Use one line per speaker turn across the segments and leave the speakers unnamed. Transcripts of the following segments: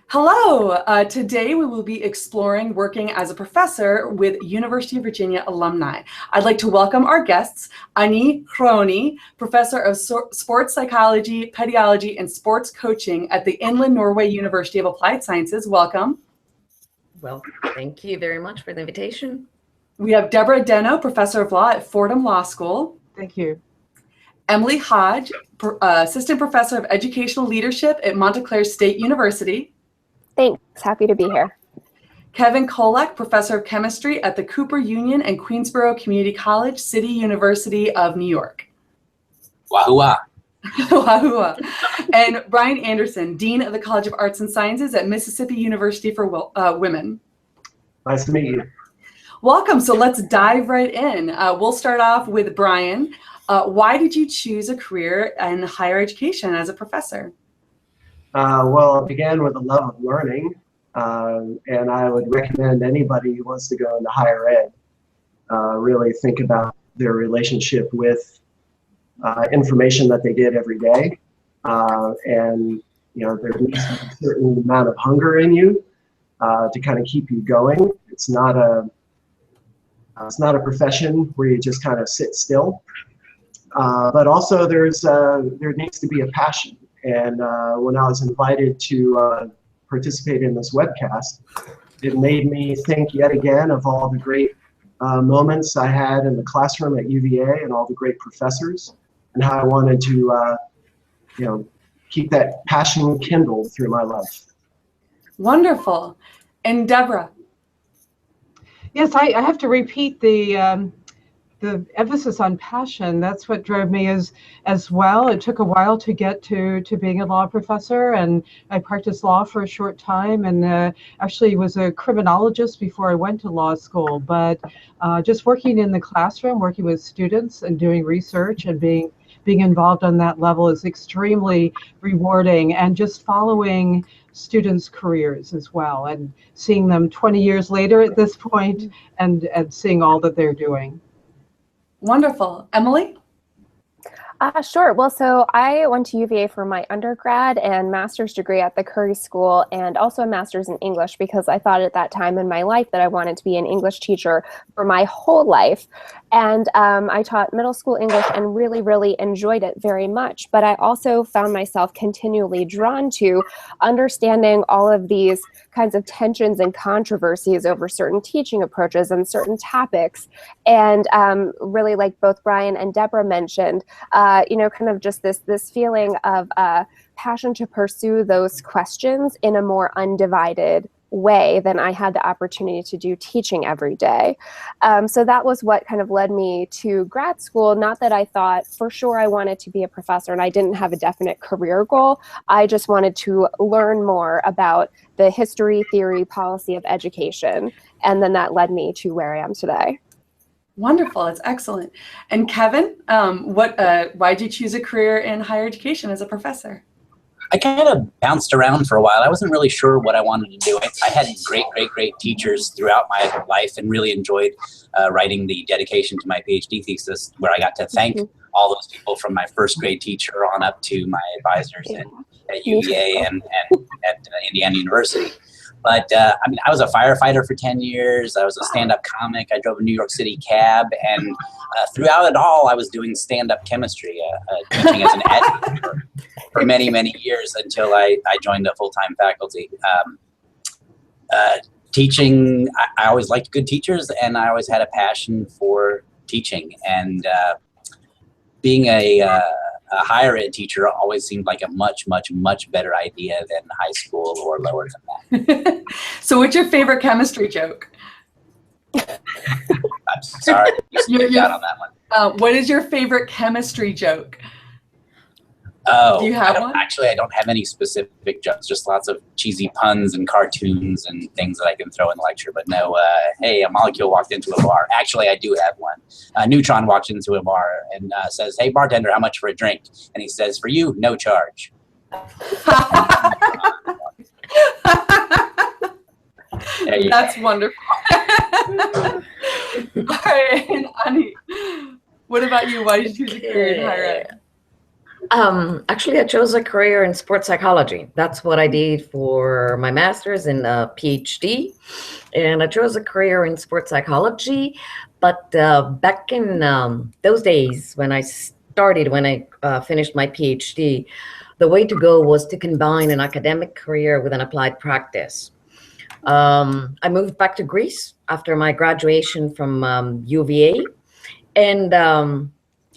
Hello, today we will be exploring working as a professor with University of Virginia alumni. I'd like to welcome our guests, Ani Kroni, Professor of Sports Psychology, Pediology, and Sports Coaching at the Inland Norway University of Applied Sciences. Welcome.
Well, thank you very much for the invitation.
We have Deborah Deno, Professor of Law at Fordham Law School.
Thank you.
Emily Hodge, Assistant Professor of Educational Leadership at Montclair State University.
Thanks. Happy to be here.
Kevin Kolek, Professor of Chemistry at the Cooper Union and Queensborough Community College, City University of New York.
Wahoo!
Wahoo! And Brian Anderson, Dean of the College of Arts and Sciences at Mississippi University for Women.
Nice to meet you.
Welcome. So let's dive right in. We'll start off with Brian. Why did you choose a career in higher education as a professor?
Well, it began with a love of learning, and I would recommend anybody who wants to go into higher ed really think about their relationship with information that they get every day, and there needs to be a certain amount of hunger in you to kind of keep you going. It's not a profession where you just kind of sit still, but also there needs to be a passion. And when I was invited to participate in this webcast, it made me think yet again of all the great moments I had in the classroom at UVA and all the great professors, and how I wanted to, keep that passion kindled through my life.
Wonderful. And Deborah?
Yes, I have to repeat the emphasis on passion. That's what drove me as well. It took a while to get to being a law professor, and I practiced law for a short time, and actually was a criminologist before I went to law school. But just working in the classroom, working with students and doing research and being involved on that level is extremely rewarding, and just following students' careers as well, and seeing them 20 years later at this point, and seeing all that they're doing.
Wonderful. Emily?
Sure. Well, so I went to UVA for my undergrad and master's degree at the Curry School, and also a master's in English, because I thought at that time in my life that I wanted to be an English teacher for my whole life. And I taught middle school English and really, really enjoyed it very much. But I also found myself continually drawn to understanding all of these kinds of tensions and controversies over certain teaching approaches and certain topics. And really, like both Brian and Deborah mentioned, kind of just this feeling of passion to pursue those questions in a more undivided way than I had the opportunity to do teaching every day. So that was what kind of led me to grad school. Not that I thought for sure I wanted to be a professor, and I didn't have a definite career goal. I just wanted to learn more about the history, theory, policy of education. And then that led me to where I am today.
Wonderful. That's excellent. And Kevin, why did you choose a career in higher education as a professor?
I kind of bounced around for a while. I wasn't really sure what I wanted to do. I had great teachers throughout my life, and really enjoyed writing the dedication to my PhD thesis, where I got to thank all those people, from my first grade teacher on up to my advisors at UVA and at Indiana University. But I was a firefighter for 10 years. I was a stand-up comic. I drove a New York City cab, and throughout it all, I was doing stand-up chemistry, teaching as an ed for many, many years, until I joined a full-time faculty. Teaching, I always liked good teachers, and I always had a passion for teaching. And being a higher ed teacher always seemed like a much better idea than high school or lower than that.
So what's your favorite chemistry joke?
I'm sorry, you skipped out on that one.
What is your favorite chemistry joke?
Oh,
do you have one?
Actually, I don't have any specific jokes, just lots of cheesy puns and cartoons and things that I can throw in the lecture. But no, hey, a molecule walked into a bar. Actually, I do have one. A neutron walks into a bar and says, "Hey, bartender, how much for a drink?" And he says, "For you, no charge."
That's wonderful. All right, and Ani, what about you? Why did you choose a career in higher ed?
Actually, I chose a career in sports psychology. That's what I did for my master's and PhD. And I chose a career in sports psychology. But back in those days, when I finished my PhD, the way to go was to combine an academic career with an applied practice. I moved back to Greece after my graduation from UVA, and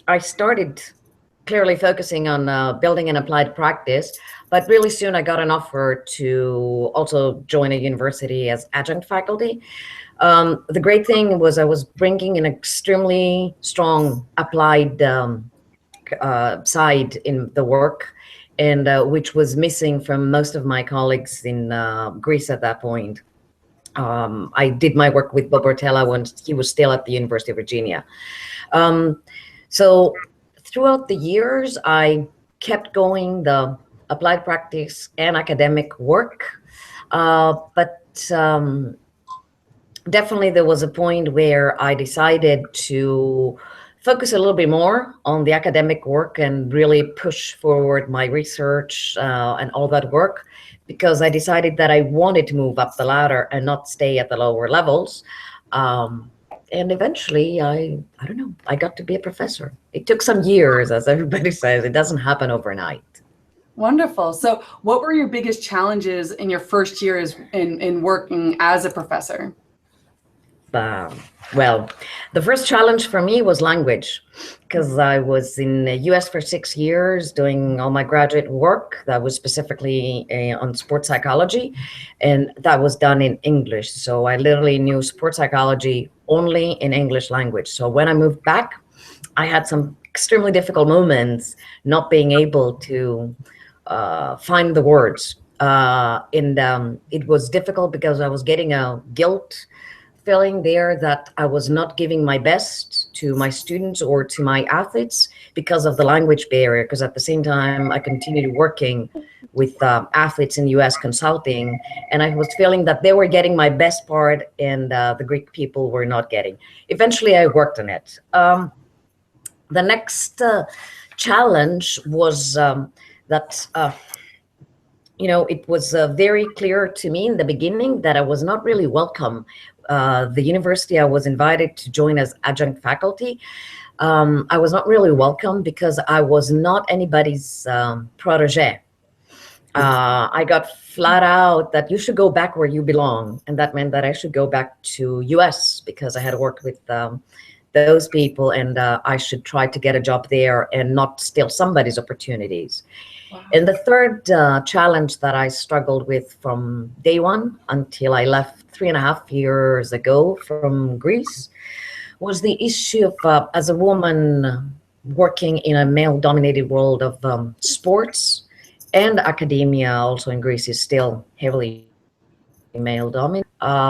I started clearly focusing on building an applied practice, but really soon I got an offer to also join a university as adjunct faculty. The great thing was I was bringing an extremely strong applied side in the work, and which was missing from most of my colleagues in Greece at that point. I did my work with Bob Rotella when he was still at the University of Virginia. So throughout the years, I kept going the applied practice and academic work, but definitely there was a point where I decided to focus a little bit more on the academic work and really push forward my research and all that work, because I decided that I wanted to move up the ladder and not stay at the lower levels. And eventually, I don't know, I got to be a professor. It took some years, as everybody says. It doesn't happen overnight.
Wonderful. So what were your biggest challenges in your first years in working as a professor?
Well, the first challenge for me was language, because I was in the US for 6 years doing all my graduate work that was specifically on sports psychology, and that was done in English. So I literally knew sports psychology only in English language. So when I moved back, I had some extremely difficult moments not being able to find the words. And it was difficult because I was getting a guilt feeling there that I was not giving my best to my students or to my athletes because of the language barrier. Because at the same time, I continued working with athletes in US consulting, and I was feeling that they were getting my best part and the Greek people were not getting. Eventually, I worked on it. The next challenge was that it was very clear to me in the beginning that I was not really welcome. The university I was invited to join as adjunct faculty, I was not really welcome because I was not anybody's protege. I got flat out that you should go back where you belong, and that meant that I should go back to US because I had worked with those people, and I should try to get a job there and not steal somebody's opportunities. Wow. And the third challenge that I struggled with from day one until I left 3.5 years ago from Greece was the issue of, as a woman working in a male-dominated world of sports and academia, also in Greece, is still heavily male-dominated,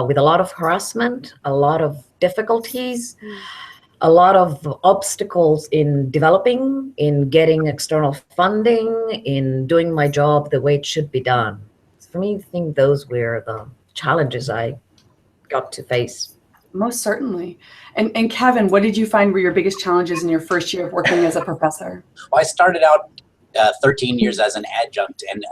with a lot of harassment, a lot of difficulties, a lot of obstacles in developing, in getting external funding, in doing my job the way it should be done. For me, I think those were the challenges I got to face.
Most certainly. And Kevin, what did you find were your biggest challenges in your first year of working as a professor?
Well, I started out 13 years as an adjunct, and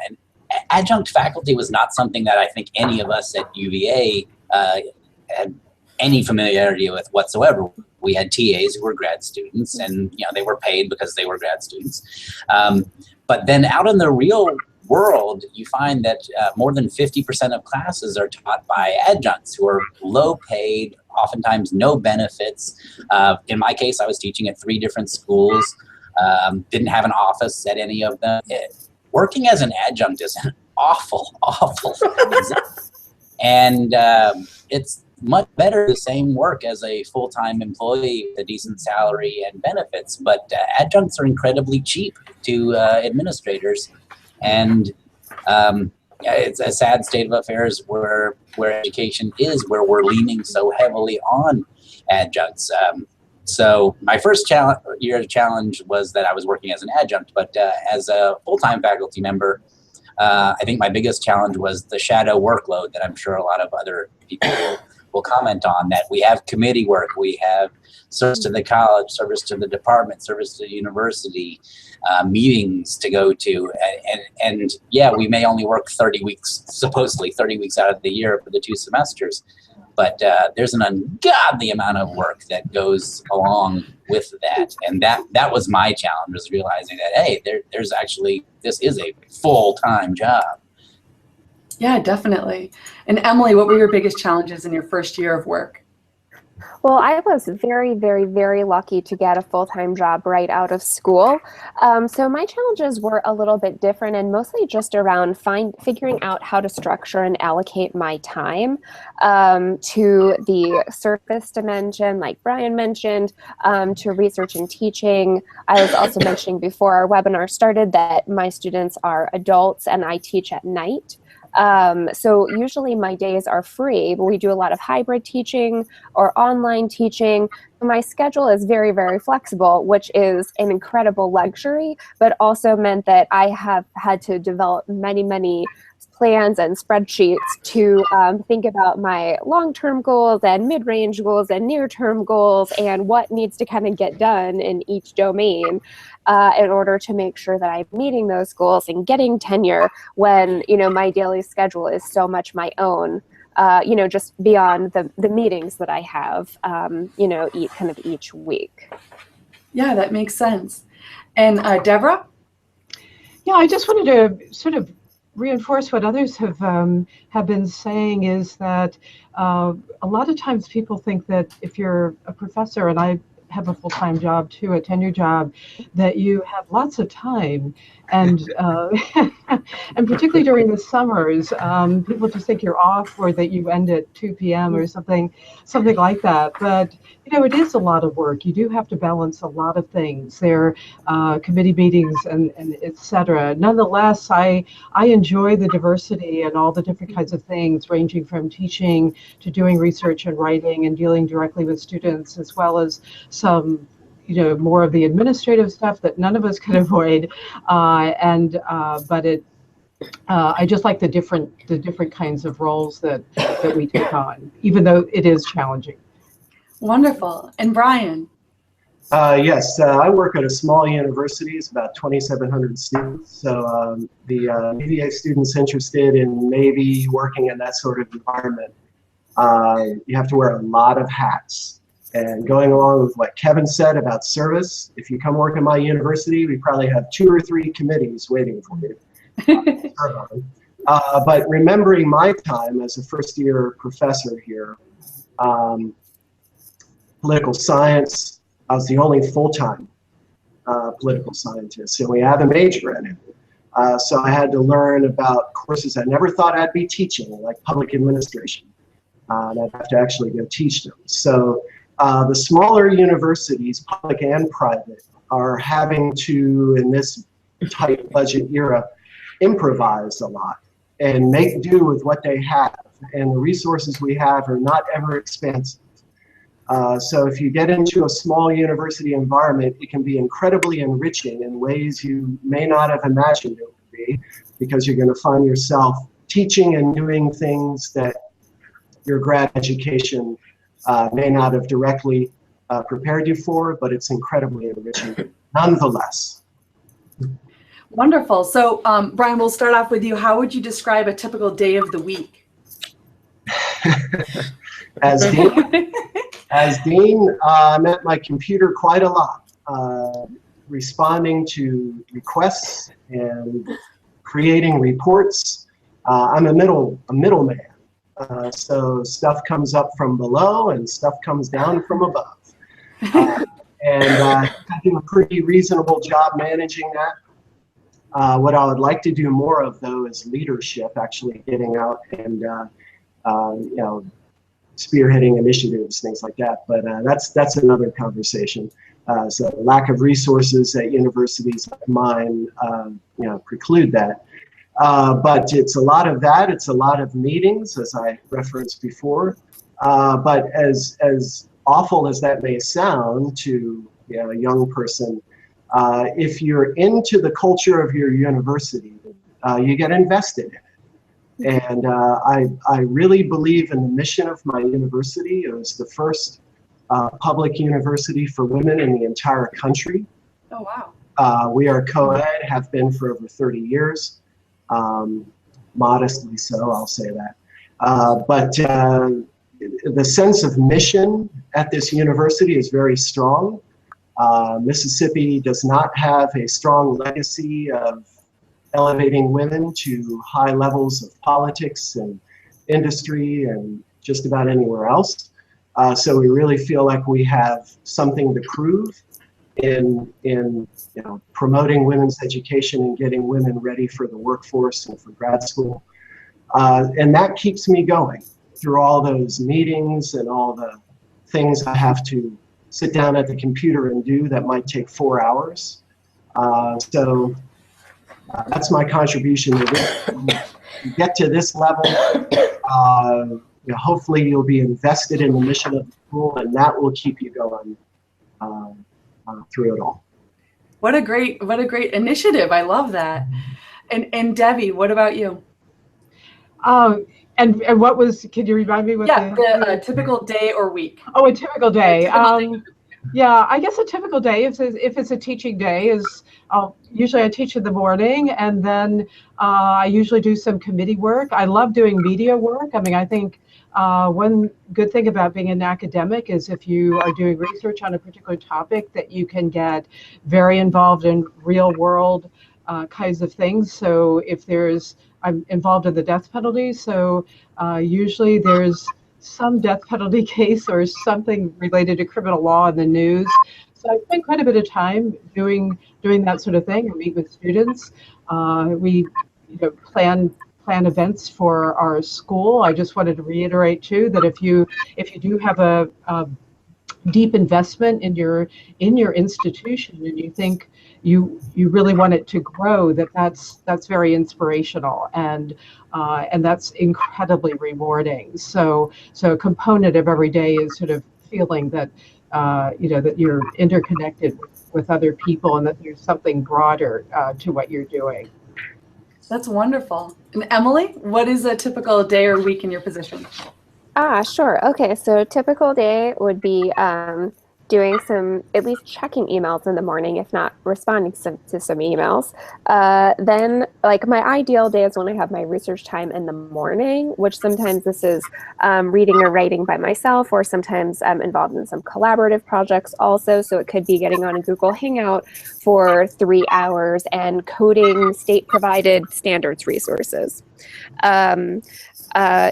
adjunct faculty was not something that I think any of us at UVA had any familiarity with whatsoever. We had TAs who were grad students, and they were paid because they were grad students. But then out in the real world, you find that more than 50% of classes are taught by adjuncts who are low paid, oftentimes no benefits. In my case, I was teaching at 3 different schools, didn't have an office at any of them. Working as an adjunct is an awful and it's much better the same work as a full-time employee with a decent salary and benefits, but adjuncts are incredibly cheap to administrators, and it's a sad state of affairs where education is, where we're leaning so heavily on adjuncts. So my first year challenge was that I was working as an adjunct, but as a full-time faculty member, I think my biggest challenge was the shadow workload that I'm sure a lot of other people will comment on, that we have committee work, we have service to the college, service to the department, service to the university, meetings to go to, and yeah, we may only work 30 weeks, supposedly 30 weeks out of the year for the 2 semesters, but there's an ungodly amount of work that goes along with that, and that was my challenge, was realizing that, hey, there's actually, this is a full-time job.
Yeah, definitely. And Emily, what were your biggest challenges in your first year of work?
Well, I was very, very, very lucky to get a full-time job right out of school. So my challenges were a little bit different, and mostly just around figuring out how to structure and allocate my time to the service dimension, like Brian mentioned, to research and teaching. I was also mentioning before our webinar started that my students are adults and I teach at night. So usually my days are free, but we do a lot of hybrid teaching or online teaching. My schedule is very, very flexible, which is an incredible luxury, but also meant that I have had to develop many, many plans and spreadsheets to think about my long-term goals and mid-range goals and near-term goals and what needs to kind of get done in each domain in order to make sure that I'm meeting those goals and getting tenure when, you know, my daily schedule is so much my own, you know, just beyond the meetings that I have, you know, each week.
Yeah, that makes sense. And Deborah?
Yeah, I just wanted to sort of reinforce what others have been saying, is that a lot of times people think that if you're a professor, and I have a full-time job too, a tenure job, that you have lots of time, and and particularly during the summers, people just think you're off, or that you end at 2 p.m. or something like that. But you know, it is a lot of work. You do have to balance a lot of things. There are committee meetings and etc. Nonetheless, I enjoy the diversity and all the different kinds of things, ranging from teaching to doing research and writing and dealing directly with students, as well as some, you know, more of the administrative stuff that none of us can avoid. But I just like the different kinds of roles that we take on, even though it is challenging.
Wonderful. And Brian?
Yes, I work at a small university. It's about 2,700 students. So the UVA students interested in maybe working in that sort of environment, you have to wear a lot of hats. And going along with what Kevin said about service, if you come work at my university, we probably have 2 or 3 committees waiting for you. But remembering my time as a first-year professor here, political science, I was the only full-time political scientist, and we have a major in it. So I had to learn about courses I never thought I'd be teaching, like public administration. And I'd have to actually go teach them. So the smaller universities, public and private, are having to, in this tight budget era, improvise a lot and make do with what they have. And the resources we have are not ever expansive. So if you get into a small university environment, it can be incredibly enriching in ways you may not have imagined it would be, because you're going to find yourself teaching and doing things that your grad education may not have directly prepared you for, but it's incredibly enriching nonetheless.
Wonderful. So Brian, we'll start off with you. How would you describe a typical day of the week?
As dean, I'm at my computer quite a lot, responding to requests and creating reports. I'm a middleman. So stuff comes up from below and stuff comes down from above. And I do a pretty reasonable job managing that. What I would like to do more of, though, is leadership, actually getting out and you know, spearheading initiatives, things like that. But that's another conversation. So lack of resources at universities like mine, you know, preclude that. But it's a lot of that. It's a lot of meetings, as I referenced before. But as awful as that may sound to, you know, a young person, if you're into the culture of your university, you get invested in it. And I really believe in the mission of my university. It was the first public university for women in the entire country.
Oh, wow.
We are co-ed, have been for over 30 years. Modestly so, I'll say that. But the sense of mission at this university is very strong. Mississippi does not have a strong legacy of elevating women to high levels of politics and industry and just about anywhere else. So we really feel like we have something to prove in promoting women's education and getting women ready for the workforce and for grad school. And that keeps me going through all those meetings and all the things I have to sit down at the computer and do that might take 4 hours. So that's my contribution to this. You get to this level, hopefully you'll be invested in the mission of the school, and that will keep you going through it all.
What a great initiative. I love that. And Debbie, what about you?
And what was, can you remind me what
the typical day or week?
Oh, a typical day.
Typical day.
Yeah, I guess a typical day, if it's a teaching day, is usually I teach in the morning, and then I usually do some committee work. I love doing media work. I mean, I think one good thing about being an academic is if you are doing research on a particular topic, that you can get very involved in real world kinds of things. So if I'm involved in the death penalty, so usually there's some death penalty case or something related to criminal law in the news. So I spend quite a bit of time doing that sort of thing. I meet with students. We plan events for our school. I just wanted to reiterate too that if you do have a deep investment in your institution and you think you really want it to grow, that's very inspirational, and that's incredibly rewarding. So a component of every day is sort of feeling that that you're interconnected with other people and that there's something broader to what you're doing.
That's wonderful. And Emily, what is a typical day or week in your position?
Sure. Okay, so typical day would be doing at least checking emails in the morning, if not responding to some emails. Then, like, my ideal day is when I have my research time in the morning, which sometimes this is reading or writing by myself, or sometimes I'm involved in some collaborative projects also. So it could be getting on a Google Hangout for 3 hours and coding state-provided standards resources.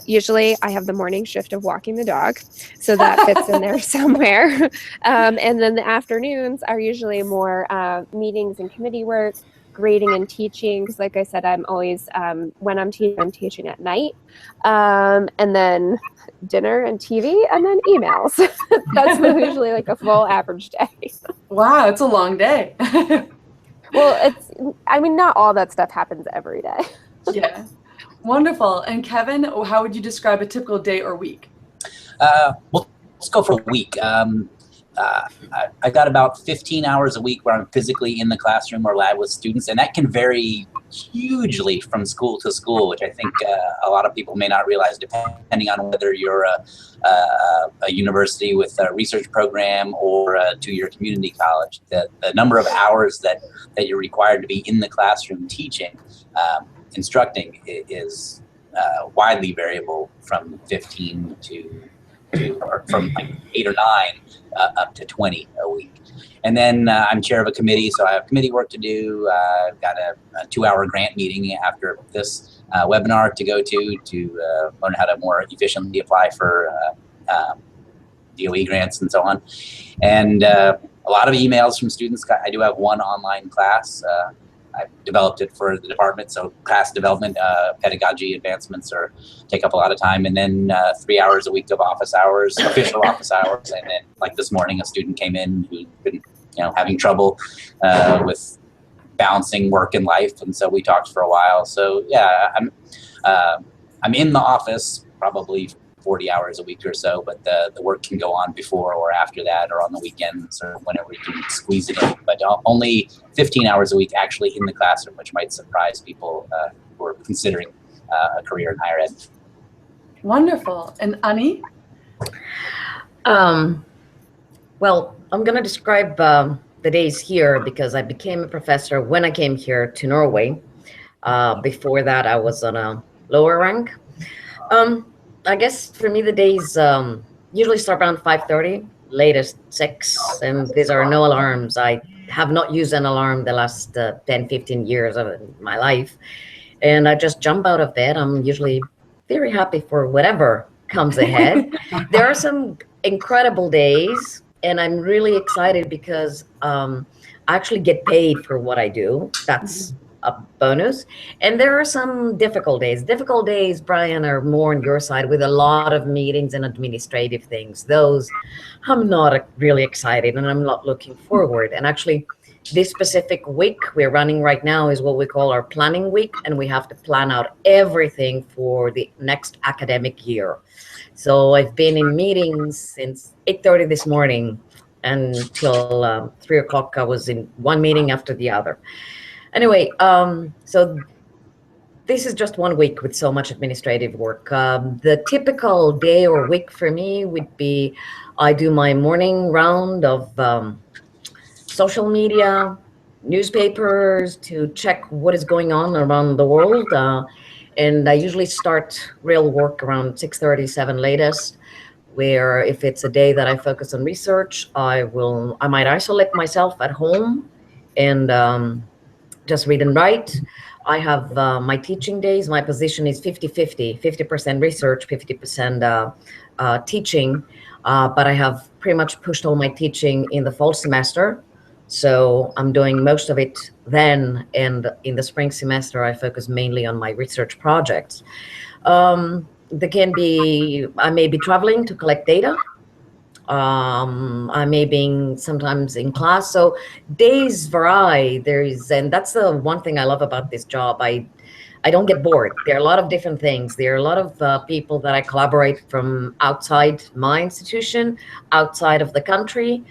Usually I have the morning shift of walking the dog, so that fits in there somewhere. And then the afternoons are usually more meetings and committee work, grading and teaching, because like I said, I'm always, when I'm teaching at night. And then dinner and TV, and then emails. That's usually like a full average day.
Wow, it's a long day.
Well, not all that stuff happens every day.
Yeah. Wonderful. And Kevin, how would you describe a typical day or week?
Well, let's go for a week. I've got about 15 hours a week where I'm physically in the classroom or lab with students, and that can vary hugely from school to school, which I think a lot of people may not realize, depending on whether you're a university with a research program or a two-year community college. The number of hours that you're required to be in the classroom teaching, instructing is widely variable from 15 or from like 8 or 9 up to 20 a week. And then I'm chair of a committee, so I have committee work to do. I've got a 2-hour grant meeting after this webinar to go to learn how to more efficiently apply for DOE grants and so on. And a lot of emails from students. I do have one online class. I've developed it for the department, so class development, pedagogy advancements take up a lot of time, and then 3 hours a week of office hours, official office hours, and then like this morning, a student came in who'd been having trouble with balancing work and life, and so we talked for a while. So yeah, I'm in the office probably 40 hours a week or so, but the work can go on before or after that, or on the weekends, or whenever we can squeeze it in. But only 15 hours a week actually in the classroom, which might surprise people who are considering a career in higher ed.
Wonderful. And Ani?
Well, I'm going to describe the days here because I became a professor when I came here to Norway. Before that, I was on a lower rank. I guess for me, the days usually start around 5:30, latest 6, and these are no alarms. I have not used an alarm the last 10, 15 years of my life. And I just jump out of bed. I'm usually very happy for whatever comes ahead. There are some incredible days, and I'm really excited because I actually get paid for what I do. That's a bonus. And there are some difficult days. Difficult days, Brian, are more on your side with a lot of meetings and administrative things. Those I'm not really excited and I'm not looking forward. And actually, this specific week we're running right now is what we call our planning week, and we have to plan out everything for the next academic year. So I've been in meetings since 8:30 this morning until 3 o'clock. I was in one meeting after the other. Anyway, so this is just one week with so much administrative work. The typical day or week for me would be I do my morning round of social media, newspapers to check what is going on around the world. And I usually start real work around 6:30, 7 latest, where if it's a day that I focus on research, I might isolate myself at home and just read and write. I have my teaching days. My position is 50-50, 50% research, 50% teaching. But I have pretty much pushed all my teaching in the fall semester. So I'm doing most of it then, and in the spring semester, I focus mainly on my research projects. There can be, I may be traveling to collect data. I may be sometimes in class. So days vary. And that's the one thing I love about this job. I don't get bored. There are a lot of different things. There are a lot of people that I collaborate from outside my institution, outside of the country.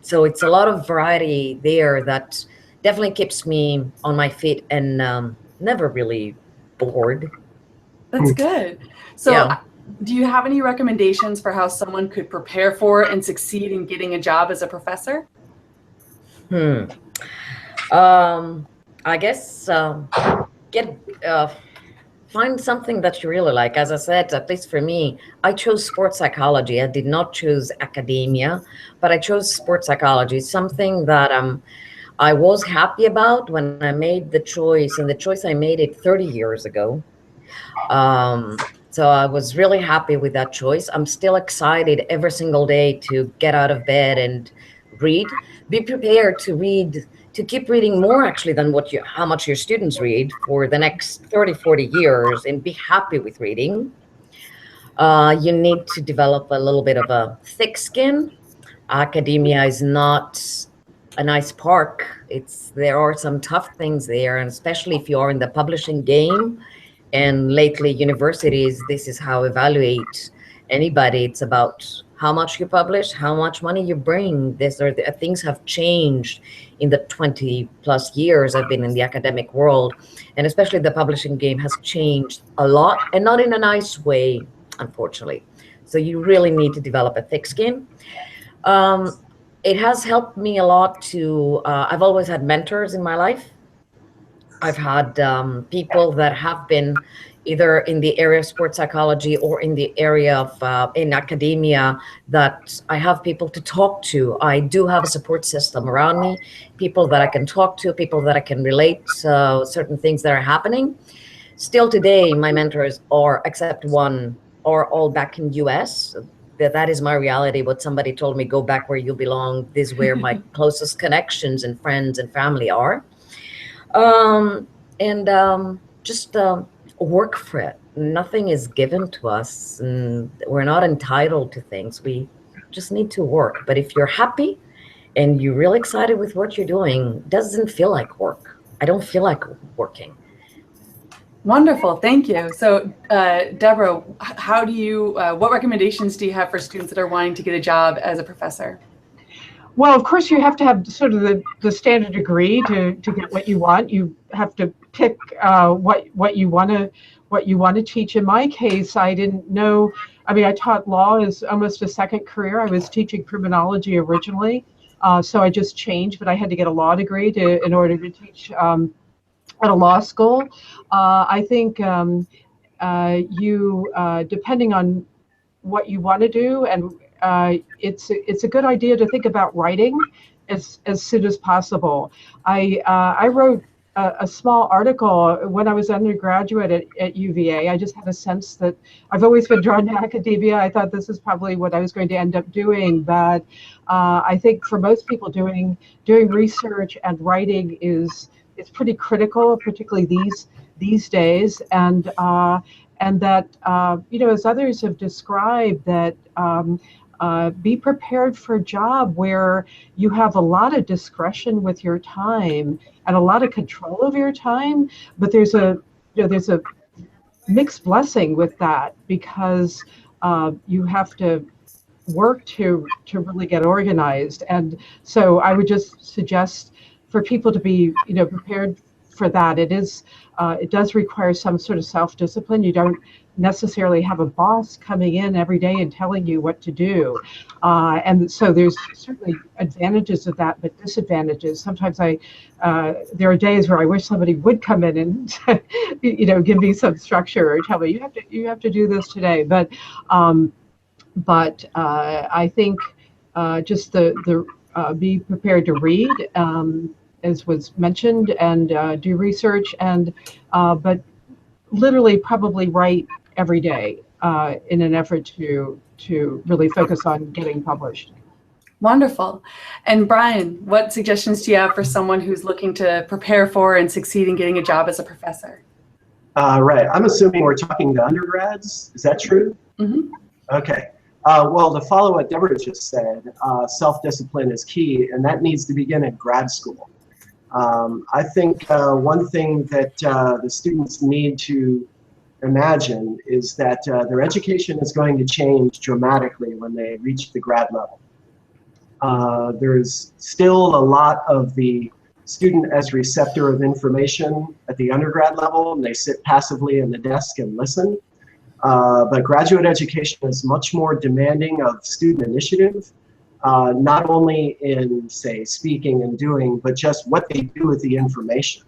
So it's a lot of variety there that definitely keeps me on my feet and never really bored.
That's good. So
Yeah.
Do you have any recommendations for how someone could prepare for and succeed in getting a job as a professor?
I guess find something that you really like. As I said, at least for me, I chose sports psychology. I did not choose academia, but I chose sports psychology, something that I was happy about when I made the choice, and the choice I made it 30 years ago. So I was really happy with that choice. I'm still excited every single day to get out of bed and read. Be prepared to read, to keep reading more actually than how much your students read for the next 30, 40 years, and be happy with reading. You need to develop a little bit of a thick skin. Academia is not a nice park. There are some tough things there, and especially if you are in the publishing game. And lately, universities, this is how evaluate anybody. It's about how much you publish, how much money you bring. Things have changed in the 20 plus years I've been in the academic world. And especially the publishing game has changed a lot, and not in a nice way, unfortunately. So you really need to develop a thick skin. It has helped me a lot I've always had mentors in my life. I've had people that have been either in the area of sports psychology or in the area of in academia, that I have people to talk to. I do have a support system around me, people that I can talk to, people that I can relate certain things that are happening. Still today, my mentors are, except one, are all back in US. That is my reality. What somebody told me, go back where you belong. This is where my closest connections and friends and family are. Just work for it. Nothing is given to us, and we're not entitled to things. We just need to work. But if you're happy and you're really excited with what you're doing, it doesn't feel like work. I don't feel like working.
Wonderful, thank you. So, Deborah, what recommendations do you have for students that are wanting to get a job as a professor?
Well, of course, you have to have sort of the standard degree to get what you want. You have to pick what you want to teach. In my case, I didn't know. I mean, I taught law as almost a second career. I was teaching criminology originally, so I just changed, but I had to get a law degree in order to teach at a law school. I think depending on what you want to do, and it's a good idea to think about writing as soon as possible. I wrote a small article when I was undergraduate at UVA. I just had a sense that I've always been drawn to academia. I thought this is probably what I was going to end up doing, but I think for most people doing research and writing it's pretty critical, particularly these days, and that as others have described, that be prepared for a job where you have a lot of discretion with your time and a lot of control of your time, but there's a mixed blessing with that, because you have to work to really get organized. And so I would just suggest for people to be prepared for that. It does require some sort of self-discipline. You don't necessarily have a boss coming in every day and telling you what to do, and so there's certainly advantages of that, but disadvantages. Sometimes there are days where I wish somebody would come in and give me some structure or tell me you have to do this today. But I think just the be prepared to read, as was mentioned, and do research, and but literally probably write every day in an effort to really focus on getting published.
Wonderful. And Brian, what suggestions do you have for someone who's looking to prepare for and succeed in getting a job as a professor?
Right. I'm assuming we're talking to undergrads. Is that true?
Mm-hmm.
Okay. Well, to follow what Deborah just said, self-discipline is key, and that needs to begin at grad school. I think one thing that the students need to imagine is that their education is going to change dramatically when they reach the grad level. There's still a lot of the student as receptor of information at the undergrad level, and they sit passively in the desk and listen. But graduate education is much more demanding of student initiative, not only in, say, speaking and doing, but just what they do with the information.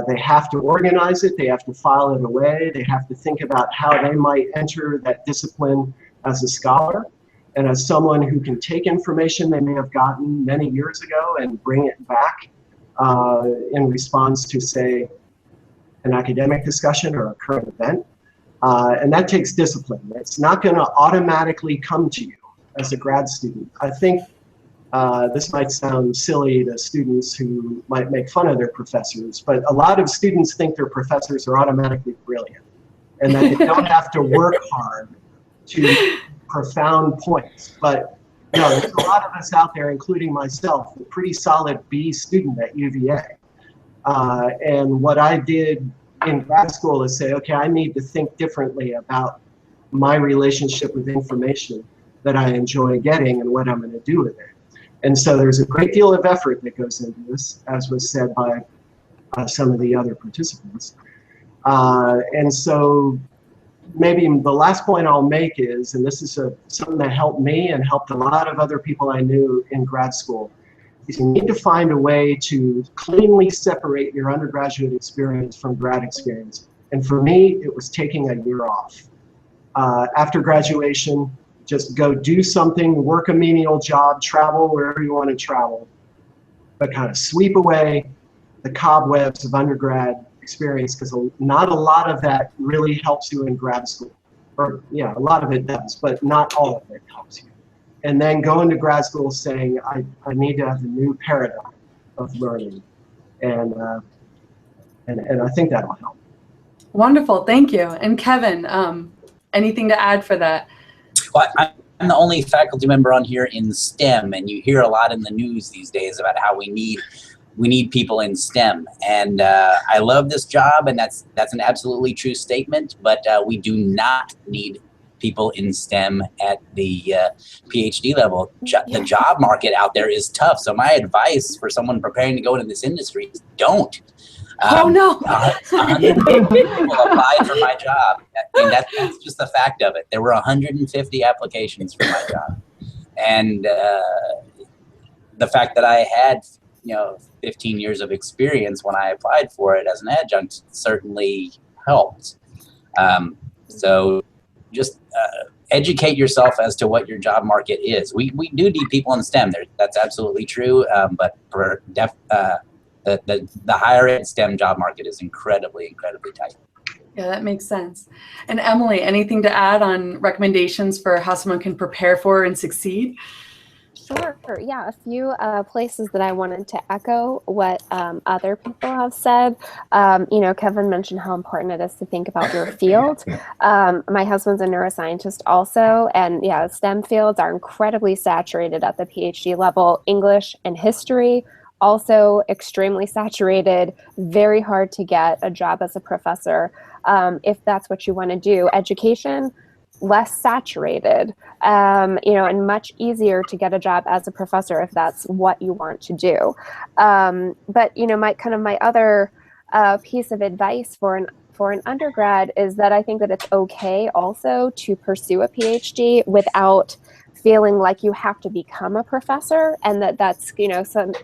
They have to organize it, they have to file it away, they have to think about how they might enter that discipline as a scholar and as someone who can take information they may have gotten many years ago and bring it back in response to, say, an academic discussion or a current event. And that takes discipline. It's not going to automatically come to you as a grad student. I think this might sound silly to students who might make fun of their professors, but a lot of students think their professors are automatically brilliant and that they don't have to work hard to profound points. But there's a lot of us out there, including myself, a pretty solid B student at UVA. And what I did in grad school is say, okay, I need to think differently about my relationship with information that I enjoy getting and what I'm going to do with it. And so there's a great deal of effort that goes into this, as was said by some of the other participants. And so maybe the last point I'll make is, and this is something that helped me and helped a lot of other people I knew in grad school, is you need to find a way to cleanly separate your undergraduate experience from grad experience. And for me, it was taking a year off. After graduation, just go do something, work a menial job, travel wherever you want to travel, but kind of sweep away the cobwebs of undergrad experience, because not a lot of that really helps you in grad school. Or yeah, a lot of it does, but not all of it helps you. And then go into grad school saying, I need to have a new paradigm of learning. And I think that'll help.
Wonderful, thank you. And Kevin, anything to add for that?
Well, I'm the only faculty member on here in STEM, and you hear a lot in the news these days about how we need people in STEM. And I love this job, and that's an absolutely true statement, but we do not need people in STEM at the PhD level. The job market out there is tough. So my advice for someone preparing to go into this industry is don't.
Oh no!
150 people applied for my job. I mean, that's just the fact of it. There were 150 applications for my job, and the fact that I had 15 years of experience when I applied for it as an adjunct certainly helped. So just educate yourself as to what your job market is. We do need people in STEM. That's absolutely true. But for the higher ed STEM job market is incredibly tight.
Yeah, that makes sense. And Emily, anything to add on recommendations for how someone can prepare for and succeed?
Sure. Yeah, a few places that I wanted to echo what other people have said. Kevin mentioned how important it is to think about your field. My husband's a neuroscientist also, and yeah, STEM fields are incredibly saturated at the PhD level. English and history, also extremely saturated, very hard to get a job as a professor if that's what you want to do. Education, less saturated, and much easier to get a job as a professor if that's what you want to do. But my other piece of advice for an undergrad is that I think that it's okay also to pursue a PhD without feeling like you have to become a professor, and that's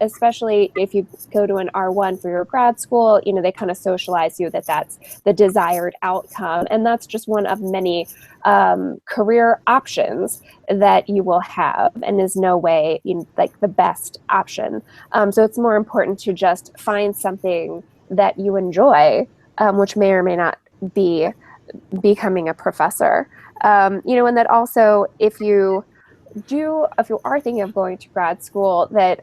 especially if you go to an R1 for your grad school, they kind of socialize you that's the desired outcome, and that's just one of many career options that you will have, and is no way like the best option. So it's more important to just find something that you enjoy, which may or may not be becoming a professor. And that also, if you are thinking of going to grad school, that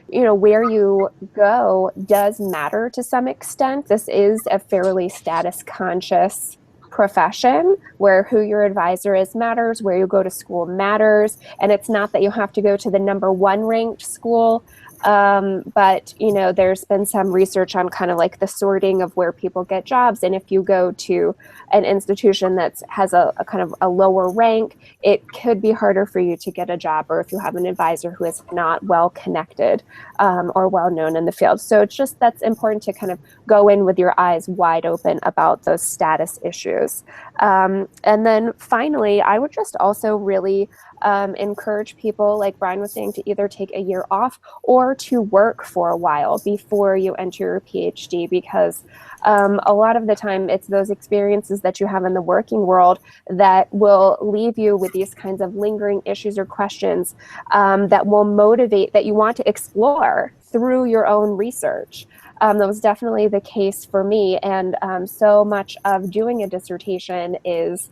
where you go does matter to some extent. This is a fairly status conscious profession where who your advisor is matters, where you go to school matters, and it's not that you have to go to the #1 ranked school. But there's been some research on kind of like the sorting of where people get jobs, and if you go to an institution that has a kind of a lower rank, it could be harder for you to get a job, or if you have an advisor who is not well connected or well known in the field. So it's just that's important to kind of go in with your eyes wide open about those status issues. And then finally, I would just also really encourage people, like Brian was saying, to either take a year off or to work for a while before you enter your PhD, because a lot of the time it's those experiences that you have in the working world that will leave you with these kinds of lingering issues or questions that will motivate, that you want to explore through your own research. That was definitely the case for me, and so much of doing a dissertation is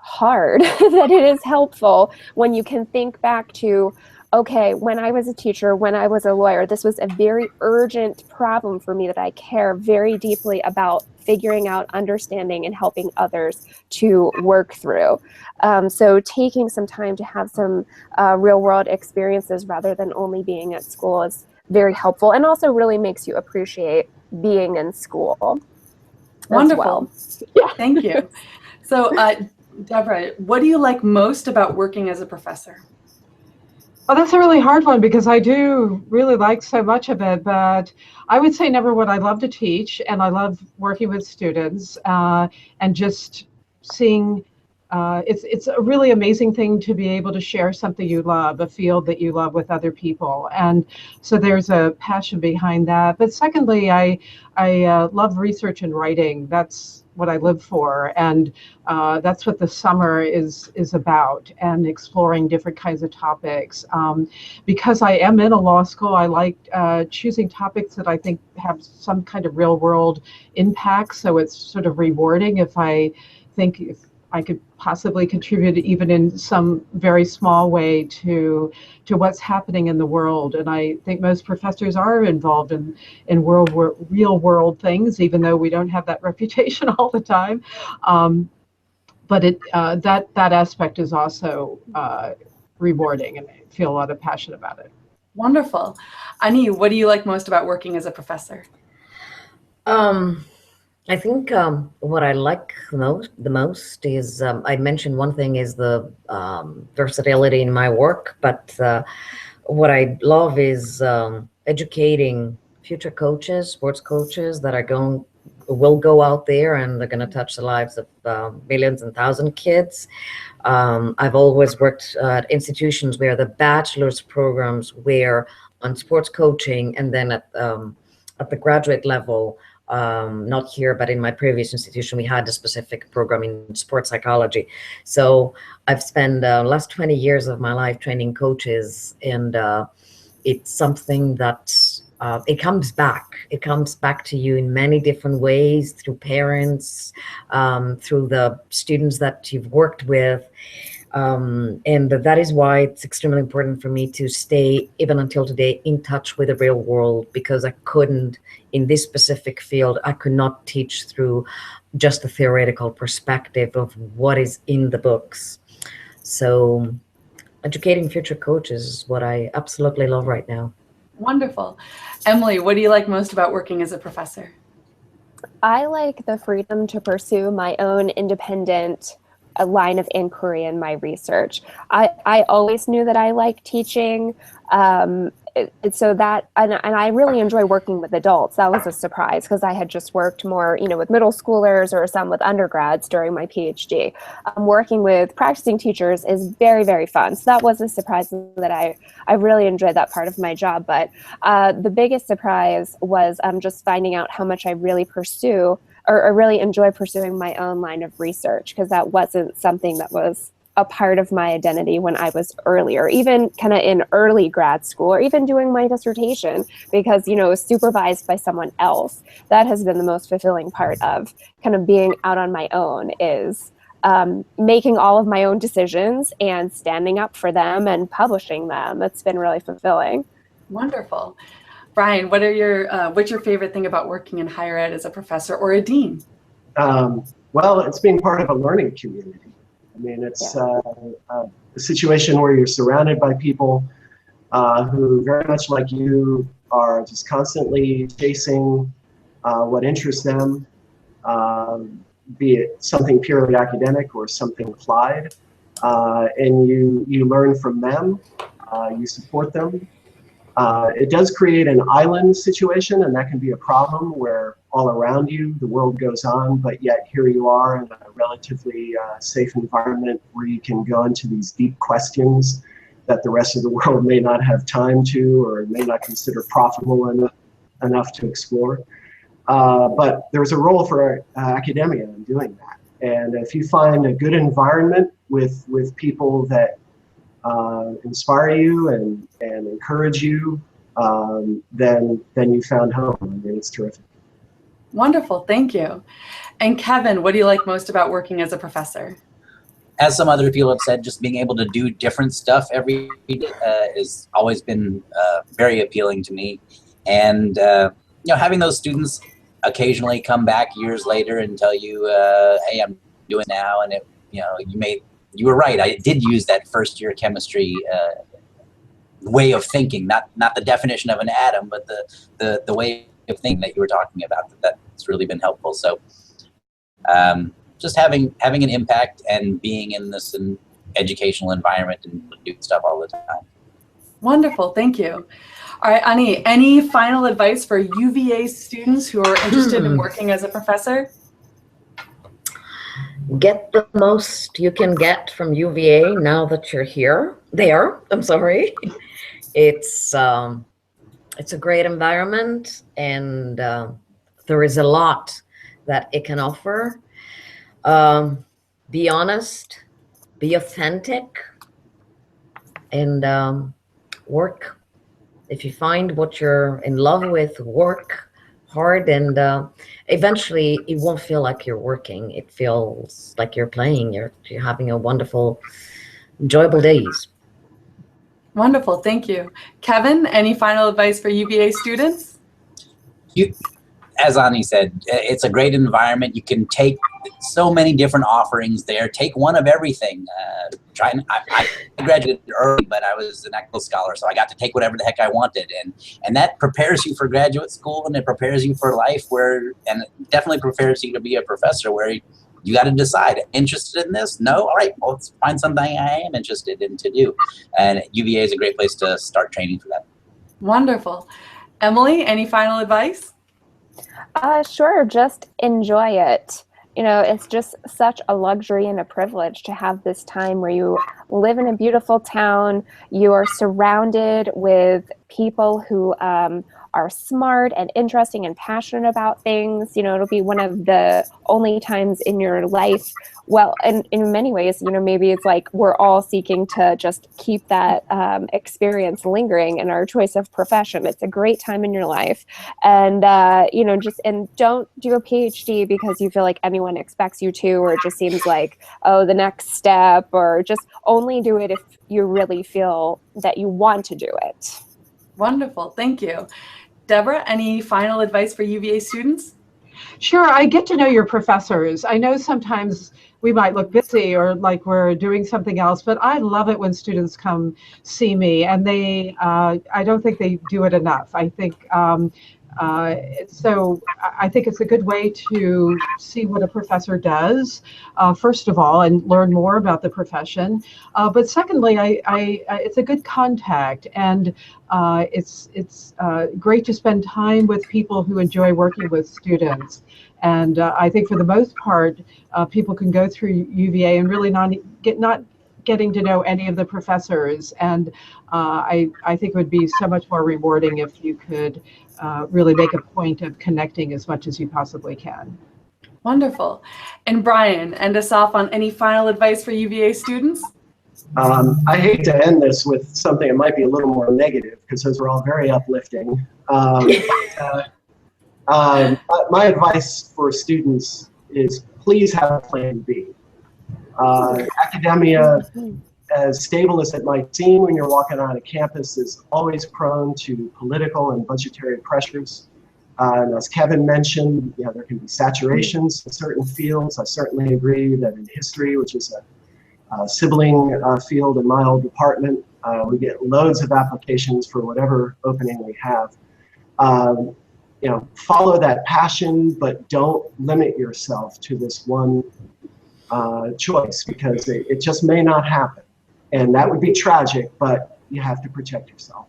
hard that it is helpful when you can think back to, okay, when I was a teacher, when I was a lawyer, this was a very urgent problem for me that I care very deeply about figuring out, understanding, and helping others to work through. So taking some time to have some real world experiences rather than only being at school is very helpful, and also really makes you appreciate being in school.
Wonderful.
Well. Yeah.
Thank you. So, Deborah, what do you like most about working as a professor?
Well, that's a really hard one because I do really like so much of it, but I would say number one, I love to teach, and I love working with students and just seeing. It's a really amazing thing to be able to share something you love, a field that you love, with other people, and so there's a passion behind that. But secondly, I love research and writing. That's what I live for, and that's what the summer is about, and exploring different kinds of topics. Because I am in a law school, I like choosing topics that I think have some kind of real world impact. So it's sort of rewarding if I think if I could possibly contribute even in some very small way to what's happening in the world. And I think most professors are involved in real world things, even though we don't have that reputation all the time. But that aspect is also rewarding, and I feel a lot of passion about it.
Wonderful. Ani, what do you like most about working as a professor?
I think what I like the most is, I mentioned one thing is the versatility in my work, but what I love is educating future coaches, sports coaches that will go out there and they're going to touch the lives of millions and thousand kids. I've always worked at institutions where the bachelor's programs were on sports coaching, and then at the graduate level, not here, but in my previous institution, we had a specific program in sports psychology. So I've spent the last 20 years of my life training coaches, and it's something that it comes back. It comes back to you in many different ways, through parents, through the students that you've worked with. And that is why it's extremely important for me to stay, even until today, in touch with the real world, because I couldn't, in this specific field, I could not teach through just the theoretical perspective of what is in the books. So educating future coaches is what I absolutely love right now.
Wonderful. Emily, what do you like most about working as a professor?
I like the freedom to pursue my own independent line of inquiry in my research. I always knew that I liked teaching. So that, and I really enjoy working with adults. That was a surprise because I had just worked more, with middle schoolers or some with undergrads during my PhD. Working with practicing teachers is very, very fun. So that was a surprise that I really enjoyed that part of my job. But the biggest surprise was just finding out how much I really pursue or really enjoy pursuing my own line of research, because that wasn't something that was a part of my identity when I was earlier, even kind of in early grad school, or even doing my dissertation, because, it was supervised by someone else. That has been the most fulfilling part of kind of being out on my own, is making all of my own decisions and standing up for them and publishing them. It's been really fulfilling.
Wonderful. Brian, what's your favorite thing about working in higher ed as a professor or a dean?
Well, it's being part of a learning community. I mean, it's a situation where you're surrounded by people who, very much like you, are just constantly chasing what interests them, be it something purely academic or something applied, and you learn from them, you support them. It does create an island situation, and that can be a problem where all around you the world goes on, but yet here you are in a relatively safe environment where you can go into these deep questions that the rest of the world may not have time to, or may not consider profitable enough to explore. But there's a role for academia in doing that. And if you find a good environment with people that inspire you and encourage you, then you found home. I mean, it's terrific.
Wonderful, thank you. And Kevin, what do you like most about working as a professor?
As some other people have said, just being able to do different stuff every day has always been very appealing to me. And having those students occasionally come back years later and tell you, "Hey, I'm doing it now," and you were right. I did use that first year chemistry way of thinking, not the definition of an atom, but the way of thinking that you were talking about. That's really been helpful. So just having an impact and being in this educational environment and doing stuff all the time.
Wonderful, thank you. All right, Ani, any final advice for UVA students who are interested in working as a professor?
Get the most you can get from UVA now that you're there. I'm sorry. It's a great environment, and there is a lot that it can offer. Be honest, be authentic, and work. If you find what you're in love with, work hard, and eventually it won't feel like you're working. It feels like you're playing. You're having a wonderful, enjoyable days.
Wonderful, thank you. Kevin, any final advice for UVA students?
As Ani said, it's a great environment. You can take so many different offerings there. Take one of everything. I graduated early, but I was an ECHO scholar, so I got to take whatever the heck I wanted, and that prepares you for graduate school, and it prepares you for life, and it definitely prepares you to be a professor, where you got to decide, interested in this? No? All right, well, let's find something I am interested in to do. And UVA is a great place to start training for that.
Wonderful. Emily, any final advice?
Sure, just enjoy it. You know, it's just such a luxury and a privilege to have this time where you live in a beautiful town, you are surrounded with people who are smart and interesting and passionate about things. You know, it'll be one of the only times in your life, well, and in many ways, you know, maybe it's like we're all seeking to just keep that experience lingering in our choice of profession. It's a great time in your life. And, you know, and don't do a PhD because you feel like anyone expects you to, or it just seems like, oh, the next step, or just only do it if you really feel that you want to do it.
Wonderful, thank you. Deborah, any final advice for UVA students?
Sure, I get to know your professors. I know sometimes we might look busy or like we're doing something else, but I love it when students come see me, and I don't think they do it enough. I think so I think it's a good way to see what a professor does, first of all, and learn more about the profession. But secondly, it's a good contact, and it's great to spend time with people who enjoy working with students. And I think for the most part, people can go through UVA and really not getting to know any of the professors. And I think it would be so much more rewarding if you could really make a point of connecting as much as you possibly can.
Wonderful. And Brian, end us off on any final advice for UVA students?
I hate to end this with something that might be a little more negative, because those are all very uplifting. My advice for students is please have a plan B. Academia, as stable as it might seem when you're walking on a campus, is always prone to political and budgetary pressures. And as Kevin mentioned, there can be saturations in certain fields. I certainly agree that in history, which is a sibling field in my old department, we get loads of applications for whatever opening we have. Follow that passion, but don't limit yourself to this one choice, because it just may not happen. And that would be tragic, but you have to protect yourself.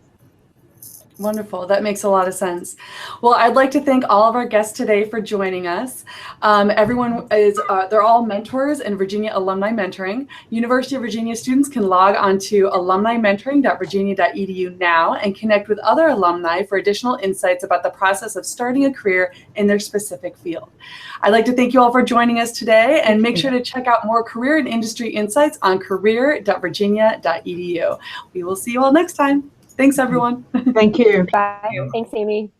Wonderful. That makes a lot of sense. Well, I'd like to thank all of our guests today for joining us. Everyone is, they're all mentors in Virginia Alumni Mentoring. University of Virginia students can log on to alumnimentoring.virginia.edu now and connect with other alumni for additional insights about the process of starting a career in their specific field. I'd like to thank you all for joining us today, and make sure to check out more career and industry insights on career.virginia.edu. We will see you all next time. Thanks, everyone.
Thank you.
Bye. Thanks, Amy.